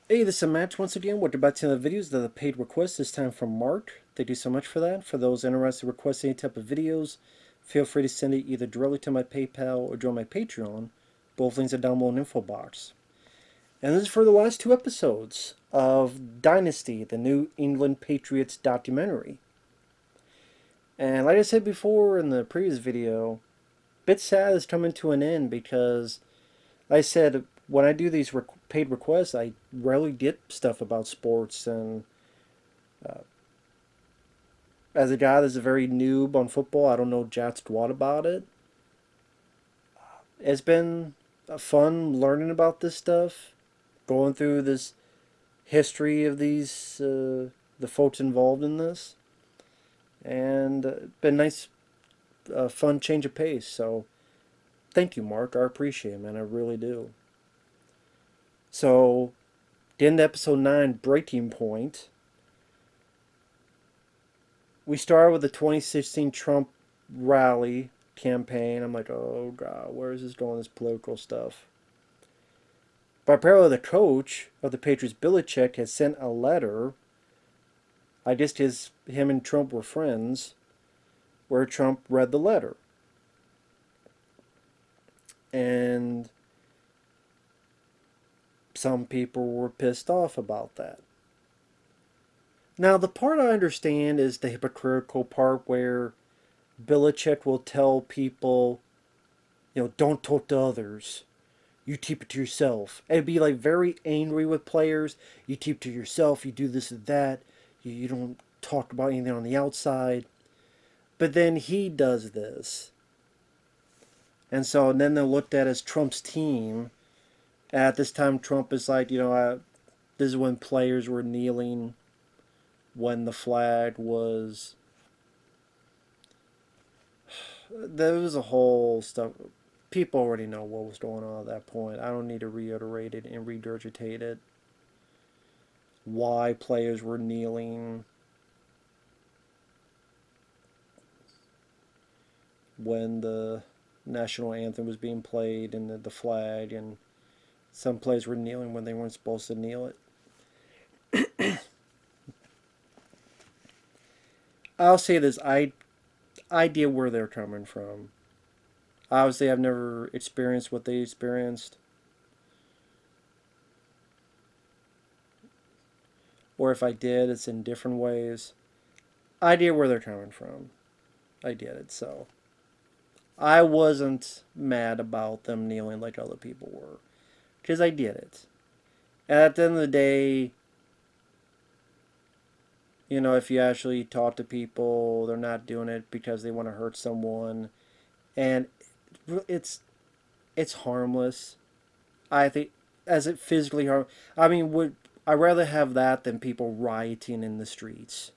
Hey, this is Matt once again. We're about to the videos that are paid requests, this time from Marc. Thank you so much for that. For those interested in requesting any type of videos, feel free to send it either directly to my PayPal or join my Patreon. Both links are down below in the info box. And this is for the last two episodes of Dynasty, the New England Patriots documentary. And like I said before in the previous video, bit sad it's coming to an end because, like I said, when I do these paid requests, I rarely get stuff about sports. And as a guy that's a very noob on football, I don't know jack squat about it. It's been fun learning about this stuff, going through this history of the folks involved in this, and been nice, fun change of pace. So thank you, Marc. I appreciate it, man. I really do. So, the end of episode 9, breaking point. We started with the 2016 Trump rally campaign. I'm like, oh god, where is this going? This political stuff. But apparently, the coach of the Patriots, Belichick, has sent a letter. I guess him and Trump were friends, where Trump read the letter, and some people were pissed off about that. Now, the part I understand is the hypocritical part where Belichick will tell people, don't talk to others. You keep it to yourself. And be like very angry with players. You keep it to yourself. You do this and that. You don't talk about anything on the outside. But then he does this. And so then they're looked at as Trump's team. At this time, Trump is like, this is when players were kneeling, when the flag was. There was a whole stuff. People already know what was going on at that point. I don't need to reiterate it and regurgitate it. Why players were kneeling when the national anthem was being played and the flag, and some players were kneeling when they weren't supposed to kneel it. I'll say this: I get where they're coming from. Obviously, I've never experienced what they experienced, or if I did, it's in different ways. I get where they're coming from. I get it. So I wasn't mad about them kneeling like other people were, because I did it. And at the end of the day, if you actually talk to people, they're not doing it because they want to hurt someone, and it's it's harmless. I think as it physically harm. I mean, would I rather have that than people rioting in the streets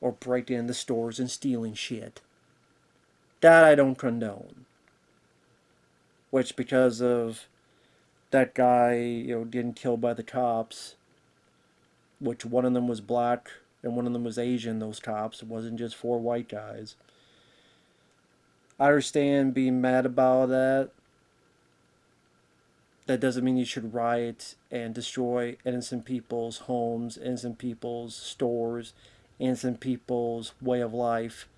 or breaking into stores and stealing shit? That I don't condone. Which because of that guy, getting killed by the cops, which one of them was black and one of them was Asian, those cops. It wasn't just four white guys. I understand being mad about that. That doesn't mean you should riot and destroy innocent people's homes, innocent people's stores, innocent people's way of life,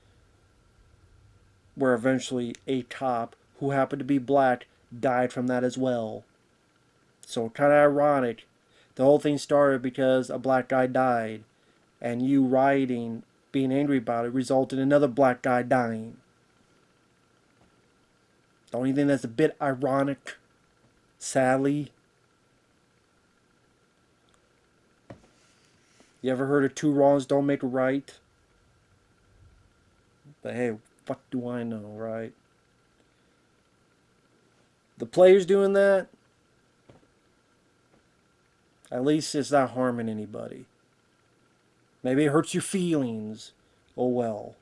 where eventually a cop who happened to be black died from that as well. So kind of ironic. The whole thing started because a black guy died, and you rioting, being angry about it, resulted in another black guy dying. The only thing that's a bit ironic, sadly. You ever heard of two wrongs don't make a right? But hey, fuck do I know, right? The players doing that, at least it's not harming anybody. Maybe it hurts your feelings. Oh well.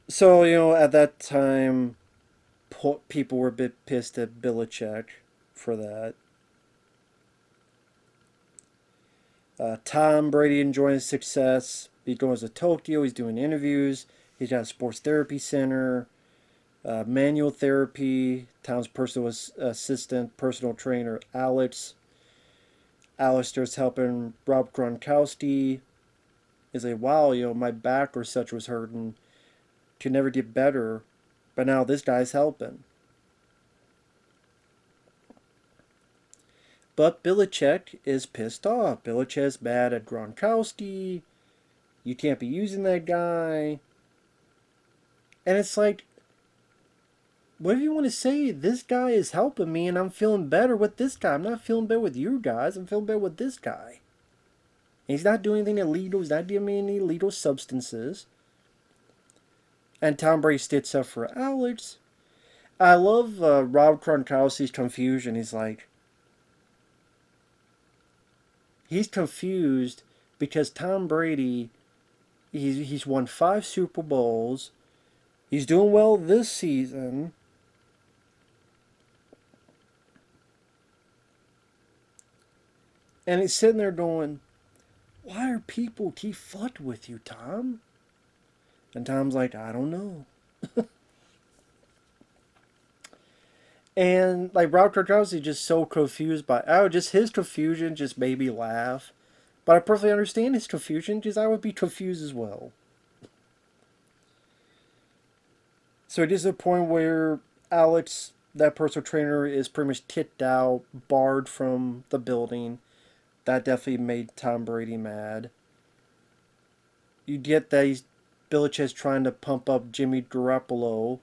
So, at that time, people were a bit pissed at Belichick for that. Tom Brady enjoying his success. He goes to Tokyo. He's doing interviews. He's got a sports therapy center. Manual therapy. Tom's personal assistant, personal trainer, Alex. Alex starts helping Rob Gronkowski. Is like, wow, my back or such was hurting. Could never get better. But now this guy's helping. But Belichick is pissed off. Belichick's mad at Gronkowski. You can't be using that guy. And it's like, whatever you want to say, this guy is helping me and I'm feeling better with this guy. I'm not feeling better with you guys. I'm feeling better with this guy. And he's not doing anything illegal. He's not giving me any illegal substances. And Tom Brady sticks up for Alex. I love Rob Gronkowski's confusion. He's confused because Tom Brady, he's won 5 Super Bowls. He's doing well this season. And he's sitting there going, why are people keep fucking with you, Tom? And Tom's like, I don't know. And like Rob Gronkowski just so confused by just his confusion just made me laugh. But I perfectly understand his confusion because I would be confused as well. So it is a point where Alex, that personal trainer, is pretty much kicked out, barred from the building. That definitely made Tom Brady mad. You get that Belichick's trying to pump up Jimmy Garoppolo.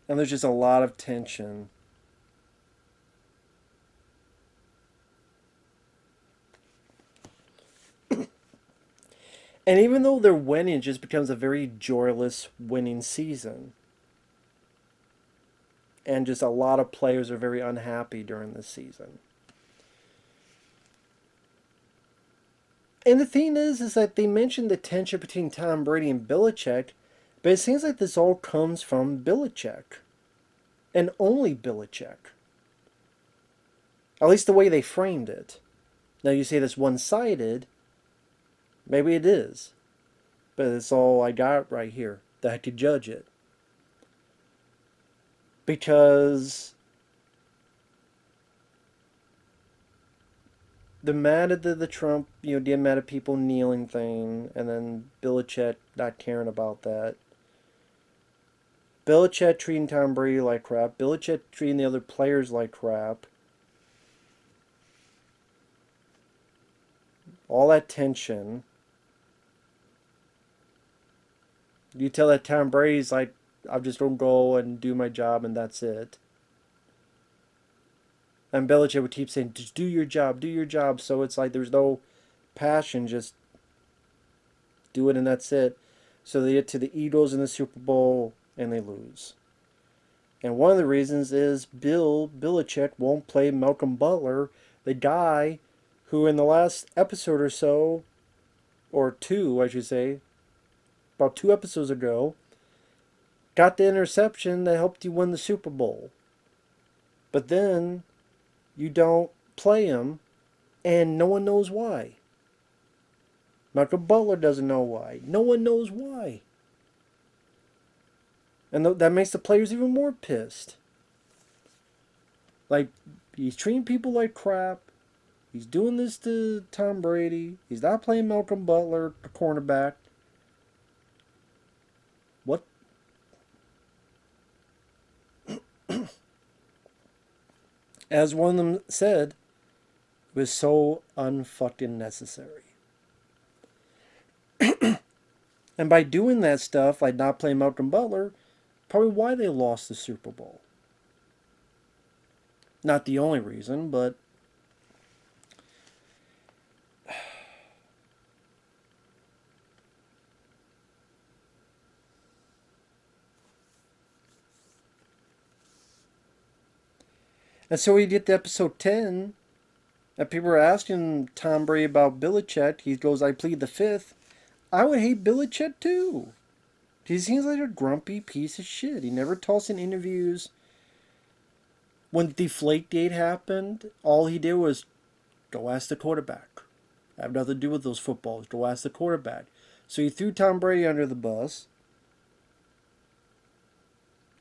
And there's just a lot of tension. And even though they're winning, it just becomes a very joyless winning season. And just a lot of players are very unhappy during this season. And the thing is that they mentioned the tension between Tom Brady and Belichick, but it seems like this all comes from Belichick. And only Belichick. At least the way they framed it. Now you say that's one-sided. Maybe it is. But it's all I got right here that I could judge it. Because the mad at the Trump, getting mad at people kneeling thing, and then Belichick not caring about that. Belichick treating Tom Brady like crap. Belichick treating the other players like crap. All that tension. You tell that Tom Brady's like, I'm just going to go and do my job and that's it. And Belichick would keep saying, just do your job, do your job. So it's like there's no passion, just do it and that's it. So they get to the Eagles in the Super Bowl and they lose. And one of the reasons is Bill Belichick won't play Malcolm Butler, the guy who in the last episode or so, or 2 I should say, about 2 episodes ago, got the interception that helped you win the Super Bowl. But then you don't play him and no one knows why. Malcolm Butler doesn't know why. No one knows why. And that makes the players even more pissed. Like, he's treating people like crap. He's doing this to Tom Brady. He's not playing Malcolm Butler, the cornerback. What? As one of them said, it was so unfucking necessary. And by doing that stuff, like not playing Malcolm Butler, probably why they lost the Super Bowl. Not the only reason, but and so we get to episode 10, and people are asking Tom Brady about Belichick. He goes, I plead the fifth. I would hate Belichick too. He seems like a grumpy piece of shit. He never talks in interviews. When Deflategate happened, all he did was go ask the quarterback. I have nothing to do with those footballs. Go ask the quarterback. So he threw Tom Brady under the bus.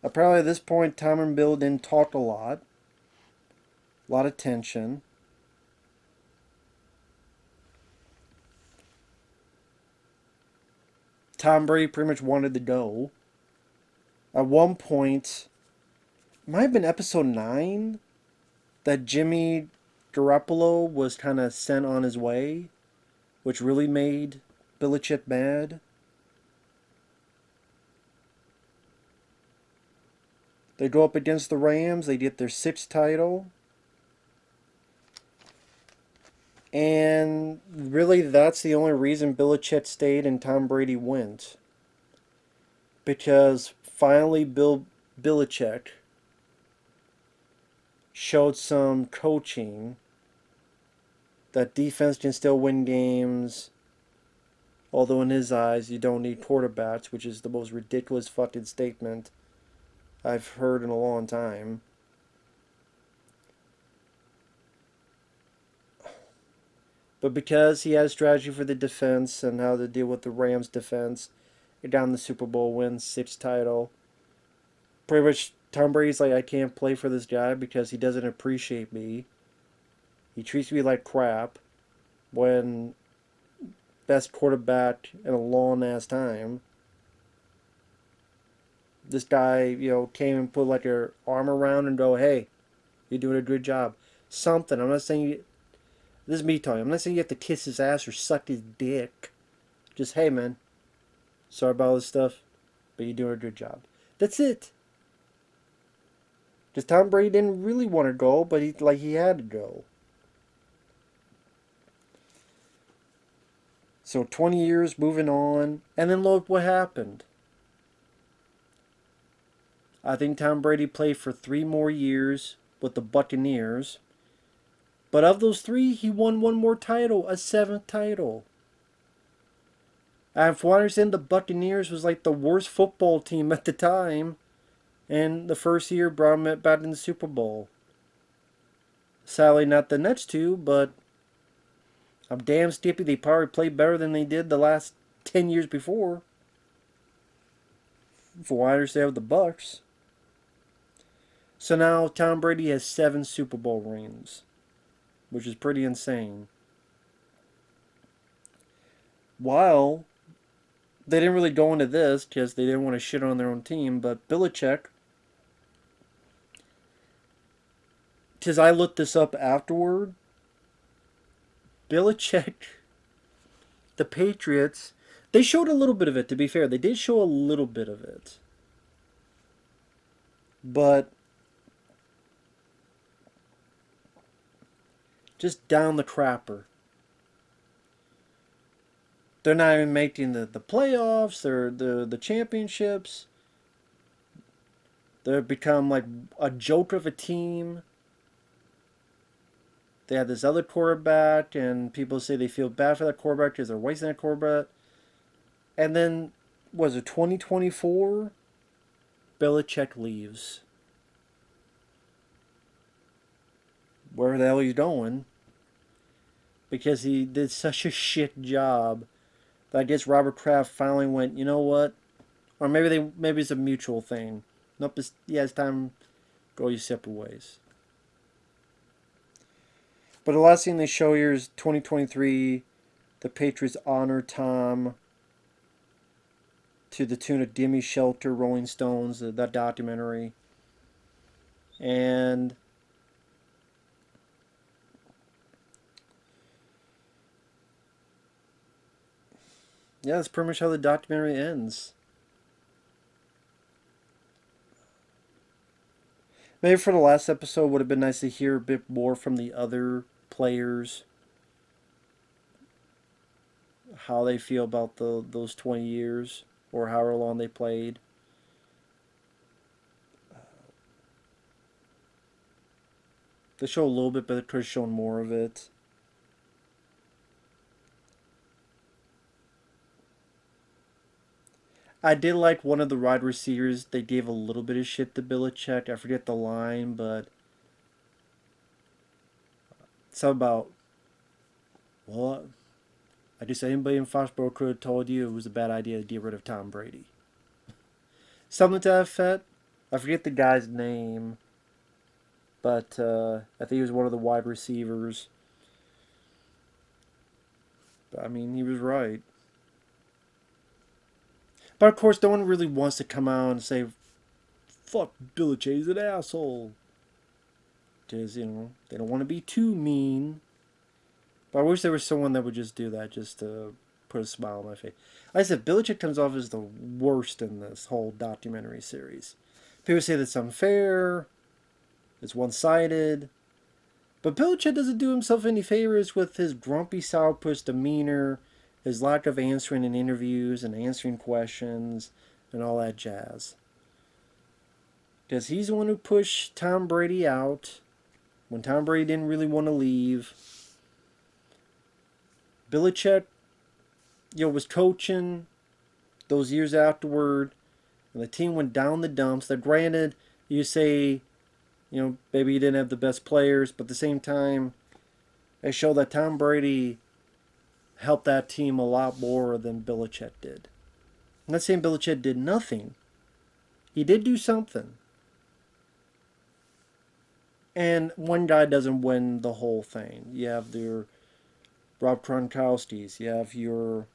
Apparently at this point, Tom and Bill didn't talk a lot of tension. Tom Brady pretty much wanted to go. At one point, it might have been episode 9, that Jimmy Garoppolo was kind of sent on his way, which really made Belichick mad. They go up against the Rams. They get their 6th title. And really, that's the only reason Belichick stayed and Tom Brady went. Because finally, Bill Belichick showed some coaching that defense can still win games. Although in his eyes, you don't need quarterbacks, which is the most ridiculous fucking statement I've heard in a long time. But because he has strategy for the defense and how to deal with the Rams defense, it got him the Super Bowl win, 6th title. Pretty much Tom Brady's like, I can't play for this guy because he doesn't appreciate me. He treats me like crap when best quarterback in a long ass time. This guy, came and put like your arm around and go, hey, you're doing a good job. Something. I'm not saying you, this is me talking. I'm not saying you have to kiss his ass or suck his dick. Just, hey, man. Sorry about all this stuff, but you're doing a good job. That's it. Because Tom Brady didn't really want to go, but he had to go. So 20 years moving on, and then look what happened. I think Tom Brady played for 3 more years with the Buccaneers. But of those 3, he won 1 more title, a 7th title. And from what I understand, the Buccaneers was like the worst football team at the time. And the first year brought them back in the Super Bowl. Sadly, not the next 2, but I'm damn skippy they probably played better than they did the last 10 years before. From what I understand with the Bucs. So now Tom Brady has 7 Super Bowl rings, which is pretty insane. While they didn't really go into this because they didn't want to shit on their own team, but Belichick, because I looked this up afterward, Belichick, the Patriots, they showed a little bit of it, to be fair. They did show a little bit of it. But just down the crapper. They're not even making the playoffs, they're the championships. They've become like a joke of a team. They have this other quarterback, and people say they feel bad for that quarterback because they're wasting that quarterback. And then, was it 2024? Belichick leaves. Where the hell are you going? Because he did such a shit job that I guess Robert Kraft finally went, you know what? Or maybe it's a mutual thing. Nope, it's time to go your separate ways. But the last thing they show here is 2023. The Patriots honor Tom to the tune of Gimme Shelter, Rolling Stones, that documentary. And yeah, that's pretty much how the documentary ends. Maybe for the last episode, would have been nice to hear a bit more from the other players, how they feel about those 20 years or however long they played. They show a little bit, but they could have shown more of it. I did like one of the wide receivers. They gave a little bit of shit to Belichick. I forget the line, but something about, well, I just say anybody in Foxborough could have told you it was a bad idea to get rid of Tom Brady. Something to that effect. I forget the guy's name, but I think he was one of the wide receivers. But I mean, he was right. But of course, no one really wants to come out and say, "Fuck Belichick, he's an asshole." Because they don't want to be too mean. But I wish there was someone that would just do that, just to put a smile on my face. Like I said, Belichick comes off as the worst in this whole documentary series. People say that's unfair, it's one-sided, but Belichick doesn't do himself any favors with his grumpy sourpuss demeanor, his lack of answering in interviews and answering questions, and all that jazz. Because he's the one who pushed Tom Brady out when Tom Brady didn't really want to leave. Belichick, was coaching those years afterward, and the team went down the dumps. That granted, you say, maybe he didn't have the best players, but at the same time, they show that Tom Brady helped that team a lot more than Belichick did. I'm not saying Belichick did nothing. He did do something. And one guy doesn't win the whole thing. You have your Rob Gronkowski's. You have your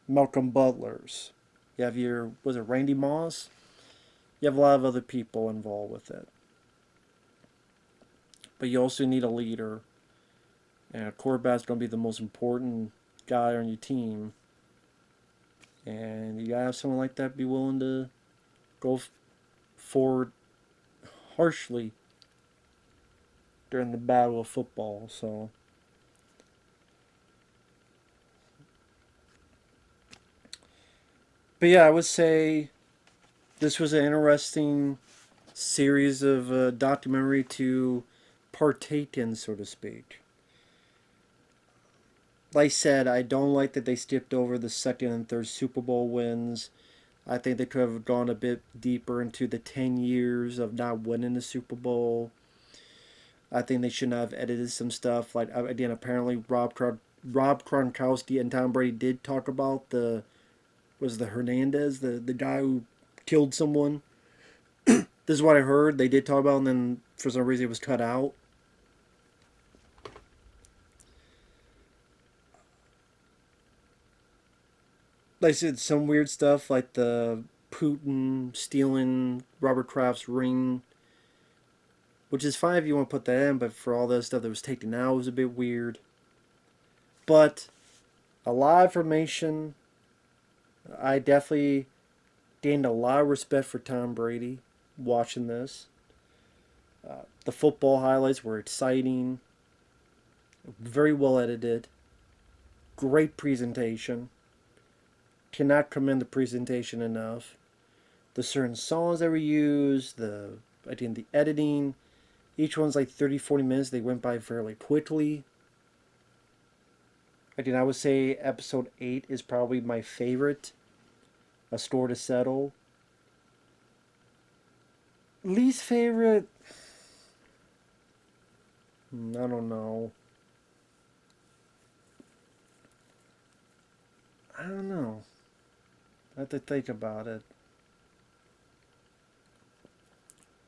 Malcolm Butlers. You have your, was it Randy Moss? You have a lot of other people involved with it. But you also need a leader. And a quarterback's going to be the most important guy on your team. And you got to have someone like that be willing to go forward harshly during the battle of football. So, but yeah, I would say this was an interesting series of documentary to partake in, so to speak. Like I said, I don't like that they skipped over the second and third Super Bowl wins. I think they could have gone a bit deeper into the 10 years of not winning the Super Bowl. I think they should not have edited some stuff. Like, again, apparently Rob Gronkowski and Tom Brady did talk about the Hernandez, the guy who killed someone. This is what I heard. They did talk about, and then for some reason it was cut out. Like I said, some weird stuff like the Putin stealing Robert Kraft's ring, which is fine if you want to put that in, but for all that stuff that was taken out, it was a bit weird. But a lot of information. I definitely gained a lot of respect for Tom Brady watching this. The football highlights were exciting, very well edited, great presentation. Cannot commend the presentation enough. The certain songs that were used, the editing, each one's like 30-40 minutes. They went by fairly quickly. I would say episode 8 is probably my favorite. A Score to Settle. Least favorite? I don't know. I don't know. I have to think about it.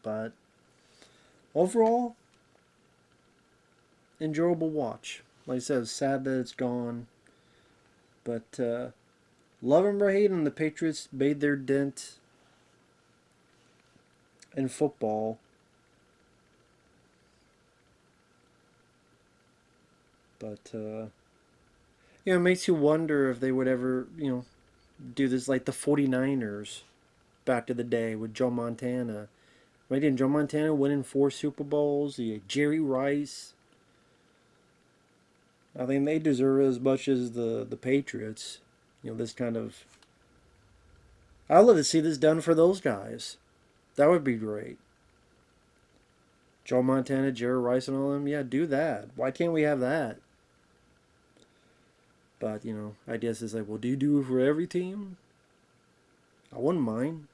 But overall, enjoyable watch. Like I said, sad that it's gone. But love them or hate them, the Patriots made their dent in football. But it makes you wonder if they would ever, do this like the 49ers back to the day with Joe Montana. Right, didn't Joe Montana winning 4 Super Bowls? Jerry Rice. I think they deserve it as much as the Patriots. This kind of. I'd love to see this done for those guys. That would be great. Joe Montana, Jerry Rice, and all them. Yeah, do that. Why can't we have that? But, I guess it's like, well, do you do it for every team? I wouldn't mind.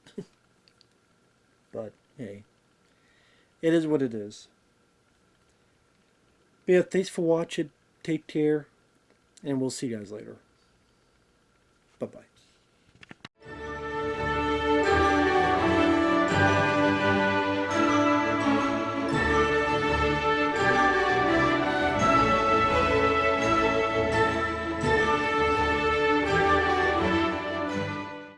But, hey. It is what it is. But yeah, thanks for watching. Take care. And we'll see you guys later. Bye-bye.